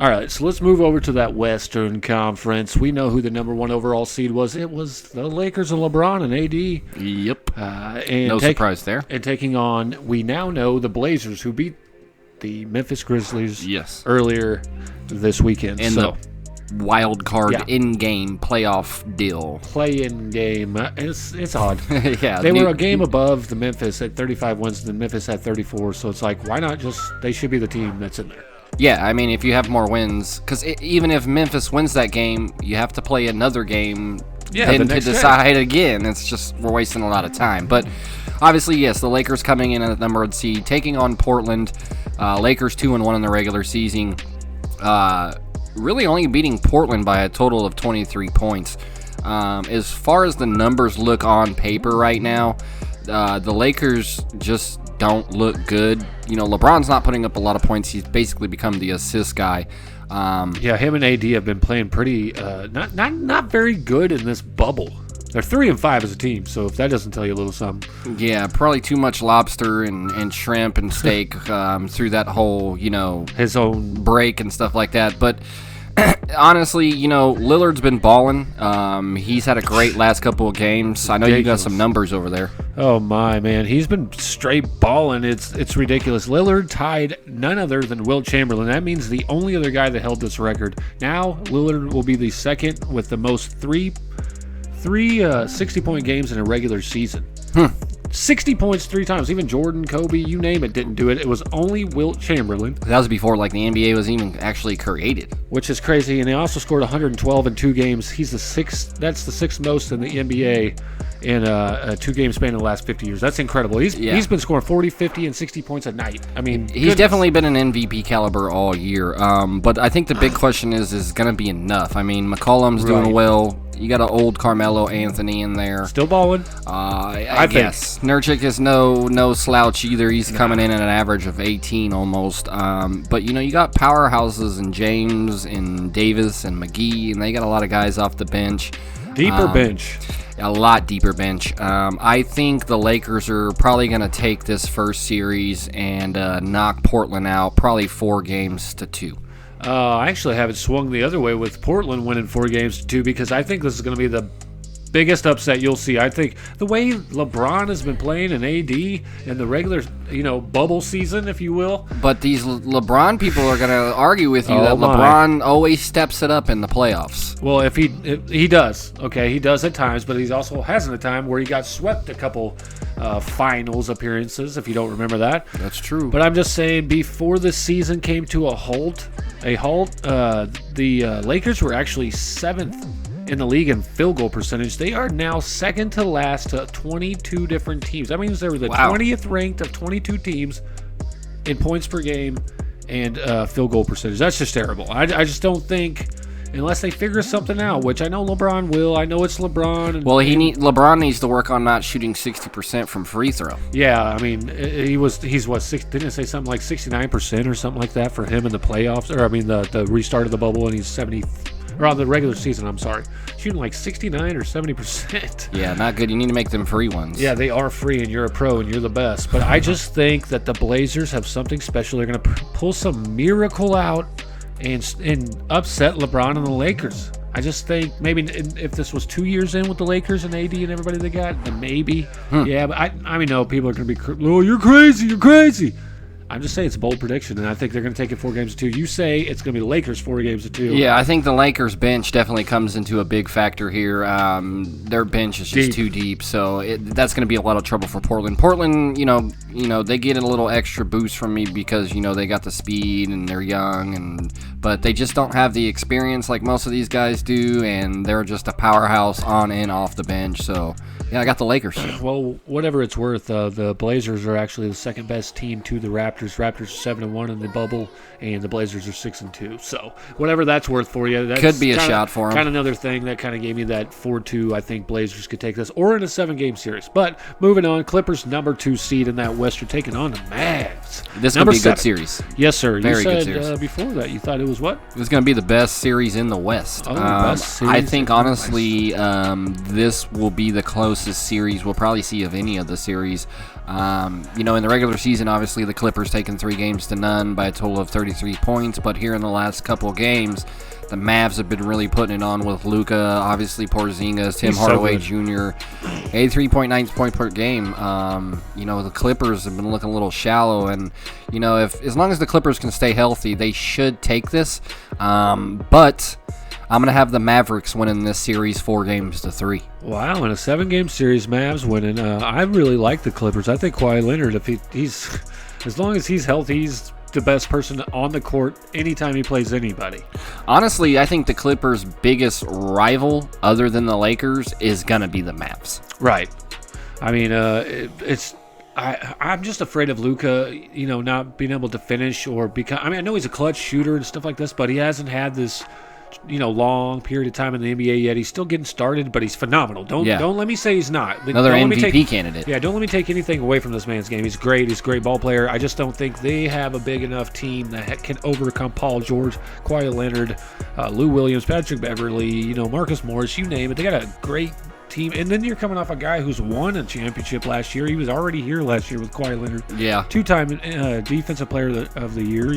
All right, so let's move over to that Western Conference. We know who the number one overall seed was. It was the Lakers and LeBron and AD. Yep. And No surprise there. And taking on, we now know the Blazers, who beat the Memphis Grizzlies earlier this weekend. In the wild card in-game playoff deal. Play-in game. It's odd. Yeah. They were a game above the Memphis at 35 wins, and then Memphis had 34. So it's like, why not just, they should be the team that's in there. Yeah, I mean, if you have more wins, because even if Memphis wins that game, you have to play another game then to decide again. It's just, we're wasting a lot of time. But obviously, yes, the Lakers coming in at the number one seed, taking on Portland. Lakers 2-1 in the regular season. Really only beating Portland by a total of 23 points. As far as the numbers look on paper right now, the Lakers just don't look good. You know, LeBron's not putting up a lot of points. He's basically become the assist guy. Him and AD have been playing pretty not very good in this bubble. They're 3-5 as a team, so if that doesn't tell you a little something. Yeah, probably too much lobster and shrimp and steak through that whole, his own break and stuff like that. But honestly, Lillard's been balling. He's had a great last couple of games. I know you got some numbers over there. Oh my man, he's been straight balling. It's ridiculous. Lillard tied none other than Wilt Chamberlain. That means the only other guy that held this record. Now Lillard will be the second with the most three 60-point games in a regular season. 60 points 3 times. Even Jordan, Kobe, you name it, didn't do it. It was only Wilt Chamberlain. That was before the NBA was even actually created. Which is crazy. And he also scored 112 in 2 games. He's the sixth. That's the sixth most in the NBA in a 2-game span in the last 50 years. That's incredible. He's been scoring 40, 50, and 60 points a night. I mean, he's definitely been an MVP caliber all year. But I think the big question is going to be enough. I mean, McCollum's doing well. You got an old Carmelo Anthony in there. Still balling. I guess. Nurkic is no slouch either. He's coming in at an average of 18 almost. But, you got powerhouses in James and Davis and McGee, and they got a lot of guys off the bench. Deeper bench. A lot deeper bench. I think the Lakers are probably going to take this first series and knock Portland out, probably 4-2. I actually have it swung the other way with Portland winning 4-2 because I think this is going to be the biggest upset you'll see. I think the way LeBron has been playing and AD in the regular, bubble season, if you will. But these LeBron people are going to argue with you that LeBron always steps it up in the playoffs. Well, if he does, okay, he does at times, but he also hasn't a time where he got swept a couple finals appearances, if you don't remember that. That's true. But I'm just saying, before the season came to a halt, the Lakers were actually 7th in the league in field goal percentage. They are now second to last to 22 different teams. That means they were the 20th ranked of 22 teams in points per game and field goal percentage. That's just terrible. I just don't think, unless they figure something out, which I know LeBron will. I know it's LeBron. LeBron needs to work on not shooting 60% from free throw. Yeah, I mean, he's what, didn't it say something like 69% or something like that for him in the playoffs? Or I mean, the restart of the bubble, and he's 70. Or on the regular season, I'm sorry. Shooting like 69 or 70%. Yeah, not good. You need to make them free ones. Yeah, they are free, and you're a pro, and you're the best. But I just think that the Blazers have something special. They're going to pull some miracle out and upset LeBron and the Lakers. I just think maybe if this was 2 years in with the Lakers and AD and everybody they got, then maybe. Yeah, but I mean, no, people are going to be, oh, you're crazy. I'm just saying it's a bold prediction, and I think they're going to take it 4-2. You say it's going to be the Lakers 4-2. Yeah, I think the Lakers bench definitely comes into a big factor here. Their bench is just too deep, so that's going to be a lot of trouble for Portland. Portland, they get a little extra boost from me because they got the speed and they're young, but they just don't have the experience like most of these guys do, and they're just a powerhouse on and off the bench. So yeah, I got the Lakers. Well, whatever it's worth, the Blazers are actually the second best team to the Raptors. Raptors are 7-1 in the bubble, and the Blazers are 6-2. So whatever that's worth for you, that could be a shot for them. Kind of another thing that kind of gave me that 4-2. I think Blazers could take this, or in a 7-game series. But moving on, Clippers number 2 seed in that West are taking on the Mavs. This could be a good series. Yes, sir. Very you said, good series. Before that, you thought it was what? It's going to be the best series in the West. I think, honestly, this will be the closest series we'll probably see of any of the series. In the regular season, obviously, the Clippers taking 3-0 by a total of 33 points. But here in the last couple of games, the Mavs have been really putting it on with Luka, obviously Porzingis, Tim Hardaway Jr., 83.9 points per game. The Clippers have been looking a little shallow, and as long as the Clippers can stay healthy, they should take this. But I'm going to have the Mavericks winning this series 4-3. Wow, in a 7-game series, Mavs winning. I really like the Clippers. I think Kawhi Leonard, if he's as long as he's healthy, he's the best person on the court anytime he plays anybody. Honestly, I think the Clippers' biggest rival, other than the Lakers, is going to be the Mavs. Right. I mean, I'm just afraid of Luka, not being able to finish or become. I mean, I know he's a clutch shooter and stuff like this, but he hasn't had this, long period of time in the NBA yet. He's still getting started, but he's phenomenal. Don't let me say he's not. Another MVP candidate. Yeah, don't let me take anything away from this man's game. He's great. He's a great ball player. I just don't think they have a big enough team that can overcome Paul George, Kawhi Leonard, Lou Williams, Patrick Beverley, Marcus Morris, you name it. They got a great team. And then you're coming off a guy who's won a championship last year. He was already here last year with Kawhi Leonard. Yeah. 2-time defensive player of the year,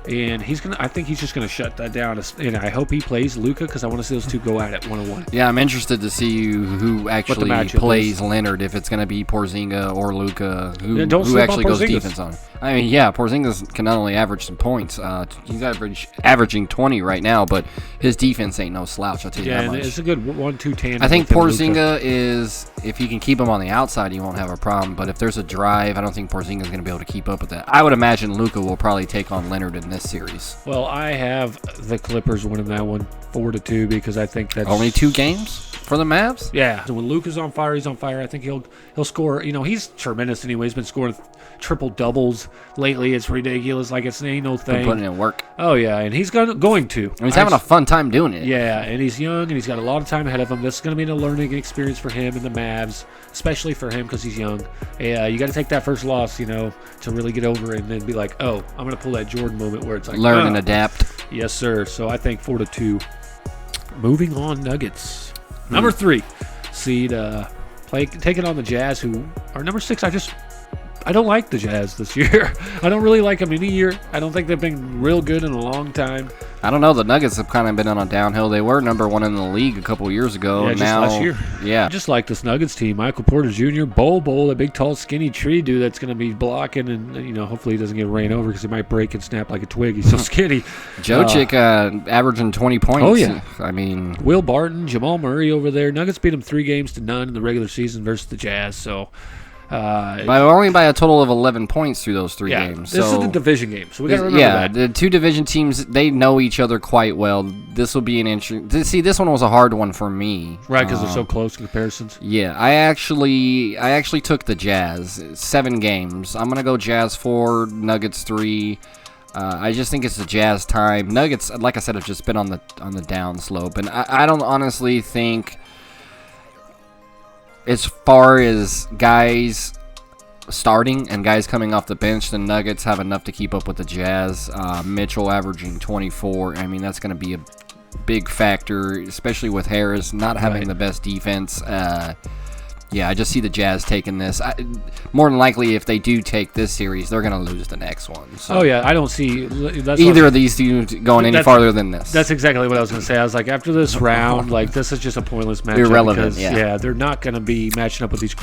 And I think he's just gonna shut that down. And I hope he plays Luka because I want to see those two go at it 1-on-1. Yeah, I'm interested to see who actually plays Leonard. If it's gonna be Porzingis or Luka, who actually goes defense on. I mean, yeah, Porzingis can not only average some points. He's averaging 20 right now, but his defense ain't no slouch. I'll tell you that much. Yeah, it's a good 1-2 tandem. I think Porzingis is, if you can keep him on the outside, he won't have a problem. But if there's a drive, I don't think Porzingis is gonna be able to keep up with that. I would imagine Luka will probably take on Leonard in this series. Well, I have the Clippers winning that one 4-2 because I think that's only 2 games for the Mavs. Yeah, so when Luka's on fire, he's on fire. I think he'll score. He's tremendous anyway. He's been scoring triple doubles lately. It's ridiculous. Like it's ain't no thing. Been putting in work. Oh yeah, and he's going to. And he's having a fun time doing it. Yeah, and he's young and he's got a lot of time ahead of him. This is going to be a learning experience for him and the Mavs, especially for him because he's young. Yeah, you got to take that first loss, to really get over it and then be like, oh, I'm going to pull that Jordan moment where it's like learn and adapt. Yes, sir. So I think 4-2. Moving on, Nuggets. Number 3 seed, taking on the Jazz, who are number 6. I don't like the Jazz this year. I don't really like them any year. I don't think they've been real good in a long time. I don't know. The Nuggets have kind of been on a downhill. They were number 1 in the league a couple years ago. Yeah, just last year. Yeah. I just like this Nuggets team. Michael Porter Jr., Bol, a big, tall, skinny tree dude that's going to be blocking, and hopefully he doesn't get ran over because he might break and snap like a twig. He's so skinny. Jokic averaging 20 points. Oh, yeah. I mean, Will Barton, Jamal Murray over there. Nuggets beat them 3-0 in the regular season versus the Jazz, so... only by a total of 11 points through those 3 games. This is the division game, so we got to remember that. The 2 division teams, they know each other quite well. This will be an interesting... See, this one was a hard one for me. Right, because they're so close comparisons. Yeah, I actually took the Jazz. 7 games. I'm going to go Jazz 4, Nuggets 3. I just think it's the Jazz time. Nuggets, like I said, have just been on the down slope, and I don't honestly think... As far as guys starting and guys coming off the bench, the Nuggets have enough to keep up with the Jazz. Mitchell averaging 24. I mean, that's going to be a big factor, especially with Harris not having the best defense. Yeah, I just see the Jazz taking this. More than likely, if they do take this series, they're going to lose the next one. So. Oh, yeah. I don't see either of these two going any farther than this. That's exactly what I was going to say. I was like, after this round, this is just a pointless matchup. Irrelevant, because, they're not going to be matching up with these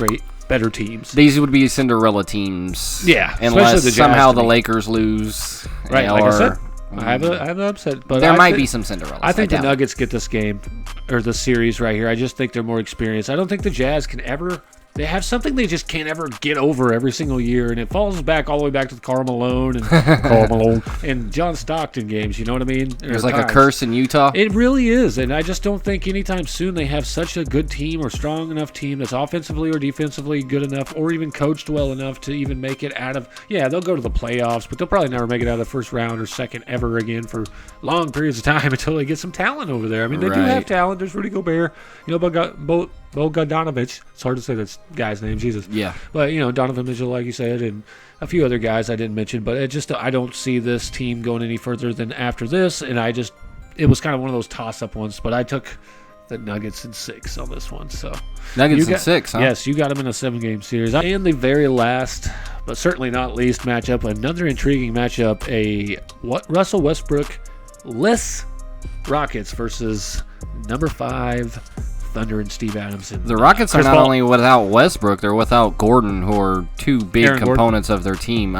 better teams. These would be Cinderella teams. Yeah. Unless somehow the Lakers lose. Right, like I said. I have an upset, but there might be some Cinderellas. I think the Nuggets get this game or the series right here. I just think they're more experienced. I don't think the Jazz can ever. They have something they just can't ever get over every single year, and it falls back all the way back to the Karl Malone and John Stockton games. You know what I mean? There's like a curse in Utah. It really is, and I just don't think anytime soon they have such a good team or strong enough team that's offensively or defensively good enough, or even coached well enough to even make it out of. Yeah, they'll go to the playoffs, but they'll probably never make it out of the first round or second ever again for long periods of time until they get some talent over there. I mean, they do have talent. There's Rudy Gobert, but Bogdanovic. It's hard to say that guy's name, Jesus. Yeah. But, Donovan Mitchell, like you said, and a few other guys I didn't mention. But I don't see this team going any further than after this. And it was kind of one of those toss-up ones. But I took the Nuggets in 6 on this one. So Nuggets in 6, huh? Yes, you got them in a 7-game series. And the very last, but certainly not least, matchup, another intriguing matchup, Russell Westbrook-less Rockets versus number 5 Thunder and Steve Adams. And the Rockets are not only without Westbrook, they're without Gordon, who are two big components of their team.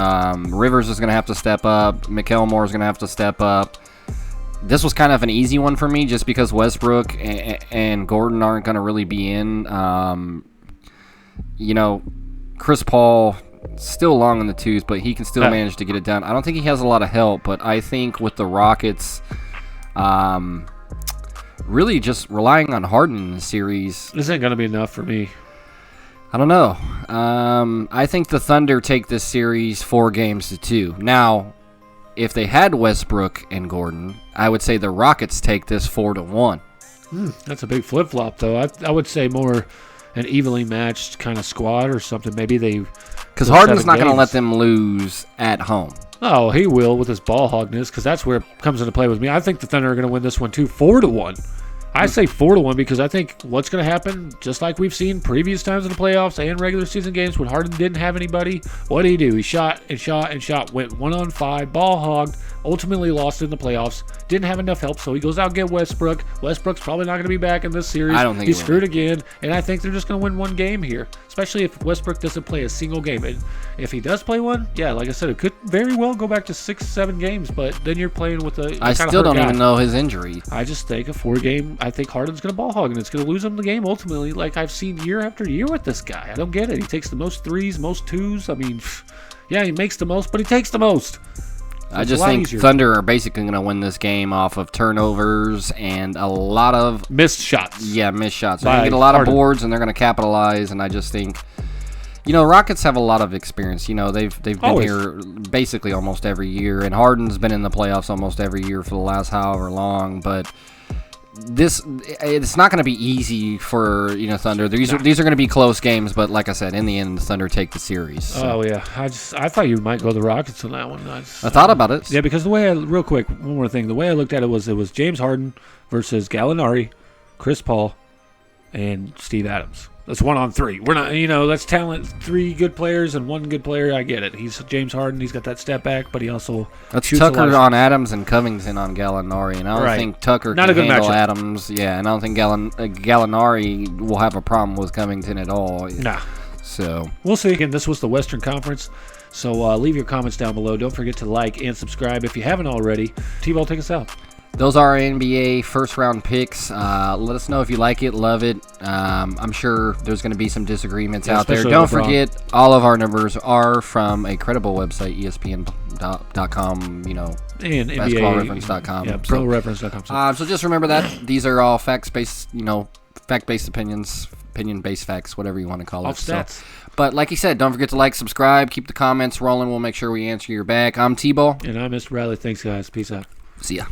Rivers is going to have to step up. McElmore is going to have to step up. This was kind of an easy one for me just because Westbrook and Gordon aren't going to really be in. Chris Paul, still long in the tooth, but he can still manage to get it done. I don't think he has a lot of help, but I think with the Rockets, really just relying on Harden in the series. This ain't going to be enough for me. I don't know. I think the Thunder take this series 4-2. Now, if they had Westbrook and Gordon, I would say the Rockets take this 4-1. That's a big flip-flop, though. I would say more an evenly matched kind of squad or something. Maybe because Harden's not going to let them lose at home. Oh, he will with his ball hogness, because that's where it comes into play with me. I think the Thunder are going to win this one, too, 4-1. I say 4-1 because I think what's going to happen, just like we've seen previous times in the playoffs and regular season games when Harden didn't have anybody, what did he do? He shot and shot and shot, went 1-on-5, ball hogged, ultimately lost in the playoffs, didn't have enough help, so he goes out and get Westbrook. Westbrook's probably not going to be back in this series. I don't think he's screwed again, and I think they're just going to win one game here, especially if Westbrook doesn't play a single game. And if he does play one, yeah, like I said, it could very well go back to 6-7 games, but then you're playing with I still don't even know his injury. I just think a 4-game, I think Harden's going to ball hog, and it's going to lose him the game ultimately, like I've seen year after year with this guy. I don't get it. He takes the most threes, most twos. I mean, yeah, he makes the most, but he takes the most. So I just think Thunder are basically going to win this game off of turnovers and a lot of missed shots. Yeah, missed shots. They're going to get a lot of boards, and they're going to capitalize, and I just think, Rockets have a lot of experience. They've been here basically almost every year, and Harden's been in the playoffs almost every year for the last however long, but it's not going to be easy for Thunder. These are going to be close games, but like I said, in the end, the Thunder take the series. So. Oh yeah, I thought you might go the Rockets on that one. I thought about it. Yeah, because the way real quick, one more thing. The way I looked at it was James Harden versus Gallinari, Chris Paul, and Steve Adams. That's 1-on-3. We're not, that's talent. 3 good players and 1 good player. I get it. He's James Harden. He's got that step back, but he also shoots Tucker on Adams and Covington on Gallinari. And I don't think Tucker can handle Adams. Yeah, and I don't think Gallinari will have a problem with Covington at all. Nah. So we'll see. Again, this was the Western Conference. So leave your comments down below. Don't forget to like and subscribe if you haven't already. T-Ball, take us out. Those are our NBA first-round picks. Let us know if you like it, love it. I'm sure there's going to be some disagreements out there. Don't forget, all of our numbers are from a credible website, ESPN.com, and basketballreference.com. Yeah, proreference.com. So just remember that. These are all facts-based, fact-based opinions, opinion-based facts, whatever you want to call it. Stats. But like you said, don't forget to like, subscribe, keep the comments rolling. We'll make sure we answer your back. I'm T-Ball. And I'm Mr. Bradley. Thanks, guys. Peace out. See ya.